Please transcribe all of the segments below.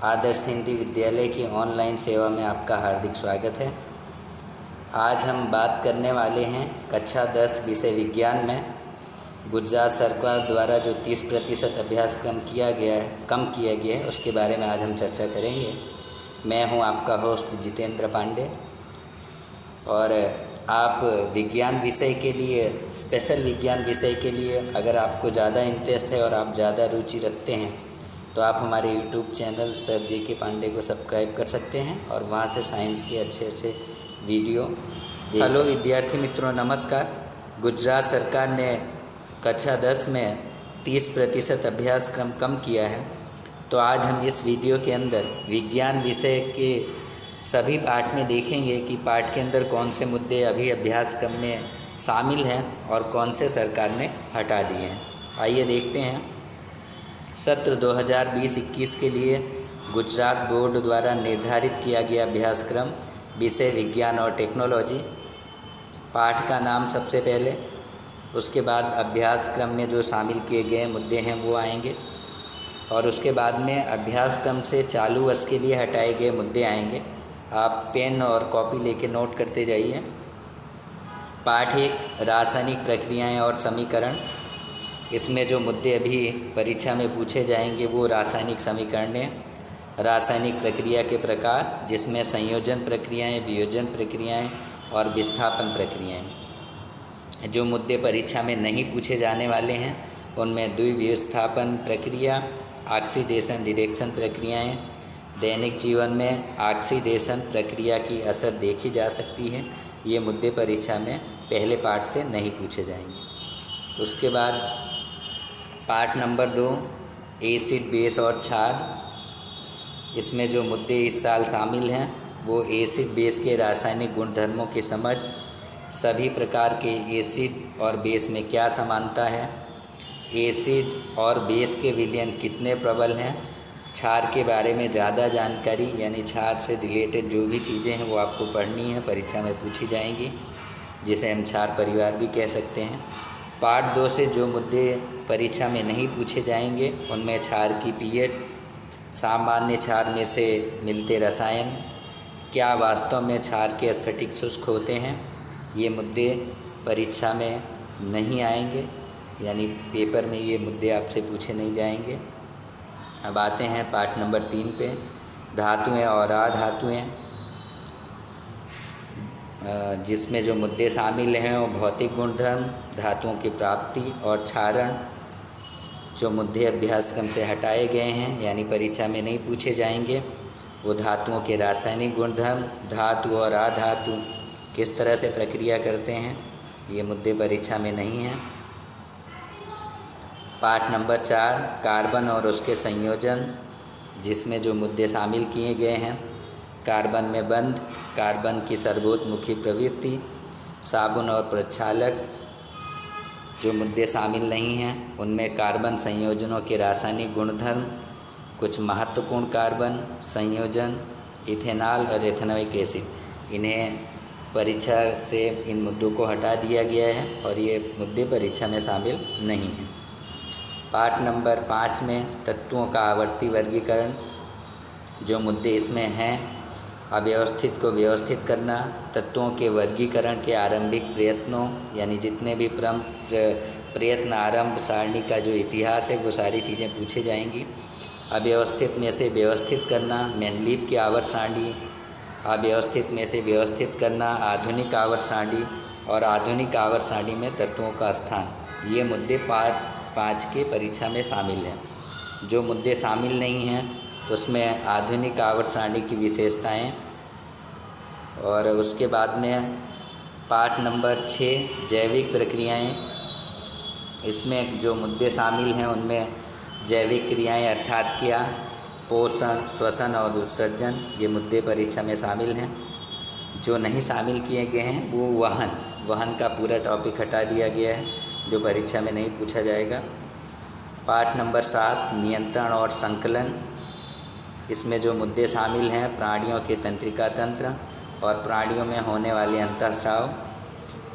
आदर्श हिंदी विद्यालय की ऑनलाइन सेवा में आपका हार्दिक स्वागत है। आज हम बात करने वाले हैं कक्षा 10 विषय विज्ञान में गुजरात सरकार द्वारा जो 30% अभ्यासक्रम कम किया गया है उसके बारे में आज हम चर्चा करेंगे। मैं हूं आपका होस्ट जितेंद्र पांडे और आप विज्ञान विषय के लिए स्पेशल विज्ञान विषय के लिए अगर आपको ज़्यादा इंटरेस्ट है और आप ज़्यादा रुचि रखते हैं तो आप हमारे YouTube channel sir JK Pandey को सब्सक्राइब कर सकते हैं और वहाँ से साइंस के अच्छे वीडियो हेलो विद्यार्थी मित्रों, नमस्कार। गुजरात सरकार ने कक्षा 10 में 30% अभ्यासक्रम कम किया है, तो आज हम इस वीडियो के अंदर विज्ञान विषय के सभी पाठ में देखेंगे कि पाठ के अंदर कौन से मुद्दे अभी अभ्यासक्रम में शामिल हैं और कौन से सरकार ने हटा दिए हैं। आइए देखते हैं। सत्र 2020-21 के लिए गुजरात बोर्ड द्वारा निर्धारित किया गया अभ्यासक्रम विषय विज्ञान और टेक्नोलॉजी। पाठ का नाम सबसे पहले, उसके बाद अभ्यासक्रम में जो शामिल किए गए मुद्दे हैं वो आएंगे और उसके बाद में अभ्यासक्रम से चालू वर्ष के लिए हटाए गए मुद्दे आएंगे। आप पेन और कॉपी लेके नोट करते जाइए। पाठ 1 रासायनिक प्रक्रियाएं और समीकरण। इसमें जो मुद्दे अभी परीक्षा में पूछे जाएंगे वो रासायनिक समीकरणें, रासायनिक प्रक्रिया के प्रकार जिसमें संयोजन प्रक्रियाएं, वियोजन प्रक्रियाएं और विस्थापन प्रक्रियाएं। जो मुद्दे परीक्षा में नहीं पूछे जाने वाले हैं उनमें द्विविस्थापन प्रक्रिया, ऑक्सीडेशन रिडक्शन प्रक्रियाएं। दैनिक जीवन में ऑक्सीडेशन प्रक्रिया की असर देखी जा सकती है। ये मुद्दे परीक्षा में पहले पाठ से नहीं पूछे जाएंगे। उसके बाद पाठ नंबर 2 एसिड, बेस और क्षार। इसमें जो मुद्दे इस साल शामिल हैं वो एसिड बेस के रासायनिक गुणधर्मों की समझ, सभी प्रकार के एसिड और बेस में क्या समानता है, एसिड और बेस के विलयन कितने प्रबल हैं, क्षार के बारे में ज़्यादा जानकारी यानी क्षार से रिलेटेड जो भी चीज़ें हैं वो आपको पढ़नी है, परीक्षा में पूछी जाएंगी, जिसे हम क्षार परिवार भी कह सकते हैं। पार्ट 2 से जो मुद्दे परीक्षा में नहीं पूछे जाएंगे उनमें क्षार की पीएच, सामान्य क्षार में से मिलते रसायन, क्या वास्तव में क्षार के स्फटिक शुष्क होते हैं, ये मुद्दे परीक्षा में नहीं आएंगे, यानी पेपर में ये मुद्दे आपसे पूछे नहीं जाएंगे। अब आते हैं पाठ नंबर 3 पे, धातुएं और अधातुएं। जिसमें जो मुद्दे शामिल हैं वो भौतिक गुणधर्म, धातुओं की प्राप्ति और क्षारण। जो मुद्दे अभ्यासक्रम से हटाए गए हैं यानी परीक्षा में नहीं पूछे जाएंगे वो धातुओं के रासायनिक गुणधर्म, धातु और अधातु किस तरह से प्रक्रिया करते हैं, ये मुद्दे परीक्षा में नहीं हैं। पाठ नंबर 4 कार्बन और उसके संयोजन। जिसमें जो मुद्दे शामिल किए गए हैं कार्बन में बंध, कार्बन की सर्वोत्मुखी प्रवृत्ति, साबुन और प्रक्षालक। जो मुद्दे शामिल नहीं हैं उनमें कार्बन संयोजनों के रासायनिक गुणधर्म, कुछ महत्वपूर्ण कार्बन संयोजन, इथेनॉल और एथेनोइक एसिड। इन्हें परीक्षा से इन मुद्दों को हटा दिया गया है और ये मुद्दे परीक्षा में शामिल नहीं हैं। पाठ नंबर 5 में तत्वों का आवर्ती वर्गीकरण। जो मुद्दे इसमें हैं, अव्यवस्थित को व्यवस्थित करना, तत्वों के वर्गीकरण के आरंभिक प्रयत्नों यानी जितने भी प्रयत्न आरंभ सारणी का जो इतिहास है वो सारी चीज़ें पूछे जाएंगी। अव्यवस्थित में से व्यवस्थित करना, मेंडलीव की आवर्त सारणी, अव्यवस्थित में से व्यवस्थित करना, आधुनिक आवर्त सारणी और आधुनिक आवर्त सारणी में तत्वों का स्थान। ये मुद्दे पाठ 5 के परीक्षा में शामिल हैं। जो मुद्दे शामिल नहीं हैं उसमें आधुनिक आवर्त सारणी की विशेषताएं और उसके बाद में पाठ नंबर 6 जैविक प्रक्रियाएं। इसमें जो मुद्दे शामिल हैं उनमें जैविक क्रियाएं अर्थात क्या, पोषण, श्वसन और उत्सर्जन, ये मुद्दे परीक्षा में शामिल हैं। जो नहीं शामिल किए गए हैं वो वहन का पूरा टॉपिक हटा दिया गया है, जो परीक्षा में नहीं पूछा जाएगा। पाठ नंबर 7 नियंत्रण और संकलन। इसमें जो मुद्दे शामिल हैं प्राणियों के तंत्रिका तंत्र और प्राणियों में होने वाले अंतःस्राव।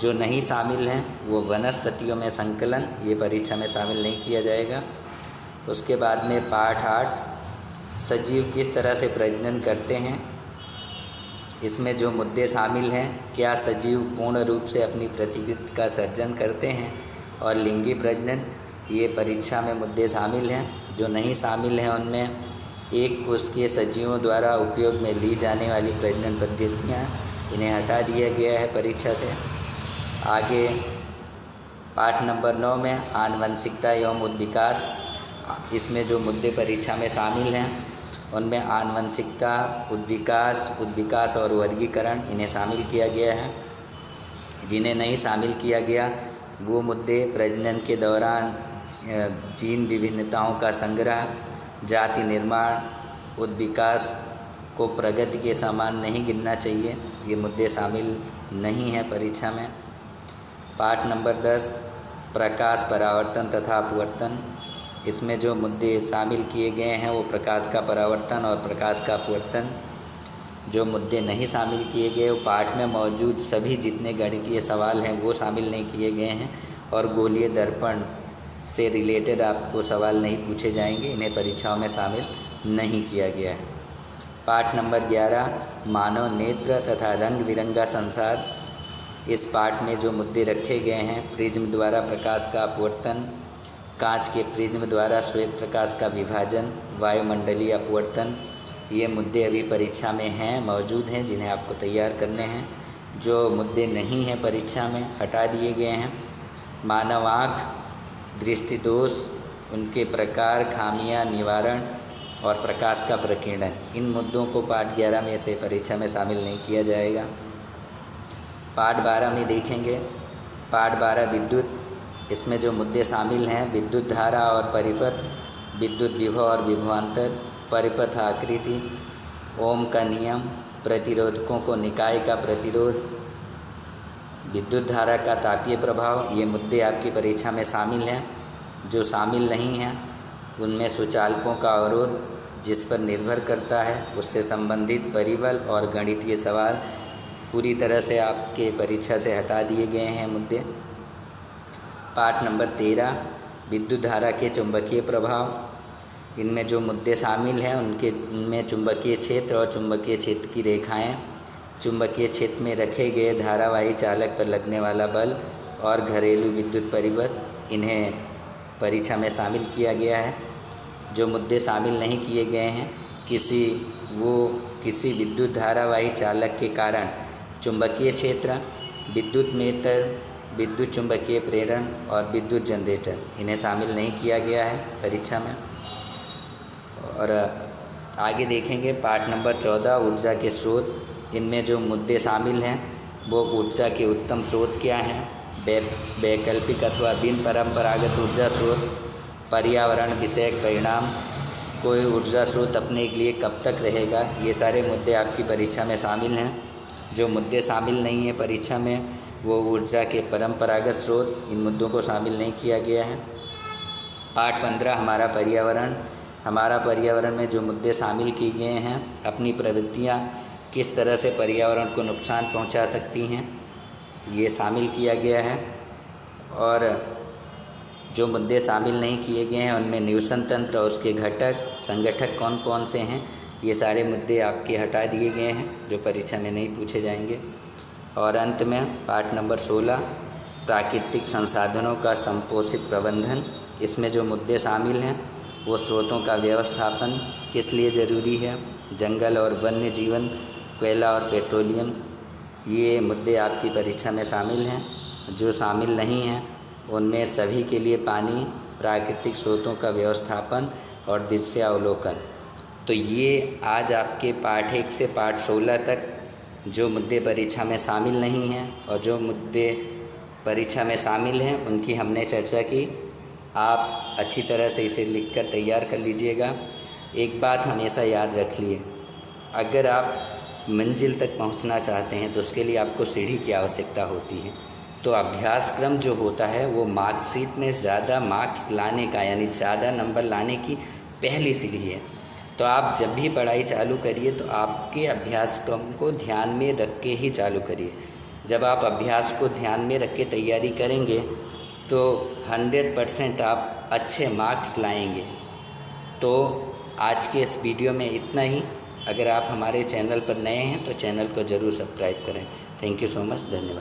जो नहीं शामिल हैं वो वनस्पतियों में संकलन, ये परीक्षा में शामिल नहीं किया जाएगा। उसके बाद में पाठ 8 सजीव किस तरह से प्रजनन करते हैं, इसमें जो मुद्दे शामिल हैं, क्या सजीव पूर्ण रूप से अपनी प्रतिकृति का सर्जन करते हैं, और लिंगी प्रजनन, ये परीक्षा में मुद्दे शामिल हैं। जो नहीं शामिल हैं उनमें एक कोष के सजीवों द्वारा उपयोग में ली जाने वाली प्रजनन पद्धतियाँ, इन्हें हटा दिया गया है परीक्षा से। आगे पाठ नंबर 9 में आनुवंशिकता एवं उद्विकास, इसमें जो मुद्दे परीक्षा में शामिल हैं उनमें आनुवंशिकता, उद्विकास और वर्गीकरण, इन्हें शामिल किया गया है। जिन्हें नहीं शामिल किया गया वो मुद्दे प्रजनन के दौरान जीन विभिन्नताओं का संग्रह, जाति निर्माण, उद्विकास को प्रगति के समान नहीं गिनना चाहिए, ये मुद्दे शामिल नहीं हैं परीक्षा में। पाठ नंबर 10 प्रकाश परावर्तन तथा अपवर्तन, इसमें जो मुद्दे शामिल किए गए हैं वो प्रकाश का परावर्तन और प्रकाश का अपवर्तन। जो मुद्दे नहीं शामिल किए गए वो पाठ में मौजूद सभी जितने गणितीय सवाल हैं वो शामिल नहीं किए गए हैं, और गोलीय दर्पण से रिलेटेड आपको सवाल नहीं पूछे जाएंगे, इन्हें परीक्षाओं में शामिल नहीं किया गया है। पाठ नंबर 11 मानव नेत्र तथा रंग बिरंगा संसार, इस पाठ में जो मुद्दे रखे गए हैं, प्रिज्म द्वारा प्रकाश का अपवर्तन, कांच के प्रिज्म द्वारा श्वेत प्रकाश का विभाजन, वायुमंडलीय अपवर्तन, ये मुद्दे अभी परीक्षा में हैं, मौजूद हैं, जिन्हें आपको तैयार करने हैं। जो मुद्दे नहीं हैं परीक्षा में हटा दिए गए हैं, मानव आँख, दृष्टि दोष, उनके प्रकार, खामियां, निवारण और प्रकाश का प्रकीर्णन, इन मुद्दों को पाठ 11 में से परीक्षा में शामिल नहीं किया जाएगा। पाठ 12 में देखेंगे, पाठ 12 विद्युत, इसमें जो मुद्दे शामिल हैं विद्युत धारा और परिपथ, विद्युत विभव और विभवांतर, परिपथ आकृति, ओम का नियम, प्रतिरोधकों को निकाय का प्रतिरोध, विद्युत धारा का तापीय प्रभाव, ये मुद्दे आपकी परीक्षा में शामिल हैं। जो शामिल नहीं हैं उनमें सुचालकों का अवरोध, जिस पर निर्भर करता है, उससे संबंधित परिबल और गणितीय सवाल पूरी तरह से आपके परीक्षा से हटा दिए गए हैं मुद्दे। पाठ नंबर 13 विद्युत धारा के चुंबकीय प्रभाव, इनमें जो मुद्दे शामिल हैं उनमें चुंबकीय क्षेत्र और चुंबकीय क्षेत्र की रेखाएं, चुंबकीय क्षेत्र में रखे गए धारावाही चालक पर लगने वाला बल और घरेलू विद्युत परिपथ, इन्हें परीक्षा में शामिल किया गया है। जो मुद्दे शामिल नहीं किए गए हैं, किसी विद्युत धारावाही चालक के कारण चुंबकीय क्षेत्र, विद्युत मीटर, विद्युत चुंबकीय प्रेरण और विद्युत जनरेटर, इन्हें शामिल नहीं किया गया है परीक्षा में। और आगे देखेंगे पाठ नंबर 14 ऊर्जा के स्रोत, इनमें जो मुद्दे शामिल हैं वो ऊर्जा के उत्तम स्रोत क्या हैं, वैकल्पिक अथवा बिन परंपरागत ऊर्जा स्रोत, पर्यावरण विषयक परिणाम, कोई ऊर्जा स्रोत अपने के लिए कब तक रहेगा, ये सारे मुद्दे आपकी परीक्षा में शामिल हैं। जो मुद्दे शामिल नहीं हैं परीक्षा में वो ऊर्जा के परंपरागत स्रोत, इन मुद्दों को शामिल नहीं किया गया है। पाठ 15 हमारा पर्यावरण में जो मुद्दे शामिल किए गए हैं, अपनी प्रवृत्तियाँ किस तरह से पर्यावरण को नुकसान पहुंचा सकती हैं, ये शामिल किया गया है। और जो मुद्दे शामिल नहीं किए गए हैं उनमें निवसन तंत्र और उसके घटक, संगठक कौन कौन से हैं, ये सारे मुद्दे आपके हटा दिए गए हैं, जो परीक्षा में नहीं पूछे जाएंगे। और अंत में पाठ नंबर 16 प्राकृतिक संसाधनों का संपोषित प्रबंधन, इसमें जो मुद्दे शामिल हैं वो स्रोतों का व्यवस्थापन किस लिए ज़रूरी है, जंगल और वन्य जीवन, कोयला और पेट्रोलियम, ये मुद्दे आपकी परीक्षा में शामिल हैं। जो शामिल नहीं हैं उनमें सभी के लिए पानी, प्राकृतिक स्रोतों का व्यवस्थापन और दृश्यावलोकन। तो ये आज आपके पाठ 1 से पाठ 16 तक जो मुद्दे परीक्षा में शामिल नहीं हैं और जो मुद्दे परीक्षा में शामिल हैं उनकी हमने चर्चा की। आप अच्छी तरह से इसे लिखकर तैयार कर लीजिएगा। एक बात हमेशा याद रख लिए, अगर आप मंजिल तक पहुंचना चाहते हैं तो उसके लिए आपको सीढ़ी की आवश्यकता होती है। तो अभ्यासक्रम जो होता है वो मार्कशीट में ज़्यादा मार्क्स लाने का, यानी ज़्यादा नंबर लाने की पहली सीढ़ी है। तो आप जब भी पढ़ाई चालू करिए तो आपके अभ्यासक्रम को ध्यान में रख के ही चालू करिए। जब आप अभ्यास को ध्यान में रख के तैयारी करेंगे तो 100% आप अच्छे मार्क्स लाएंगे। तो आज के इस वीडियो में इतना ही। अगर आप हमारे चैनल पर नए हैं तो चैनल को ज़रूर सब्सक्राइब करें। थैंक यू सो मच, धन्यवाद।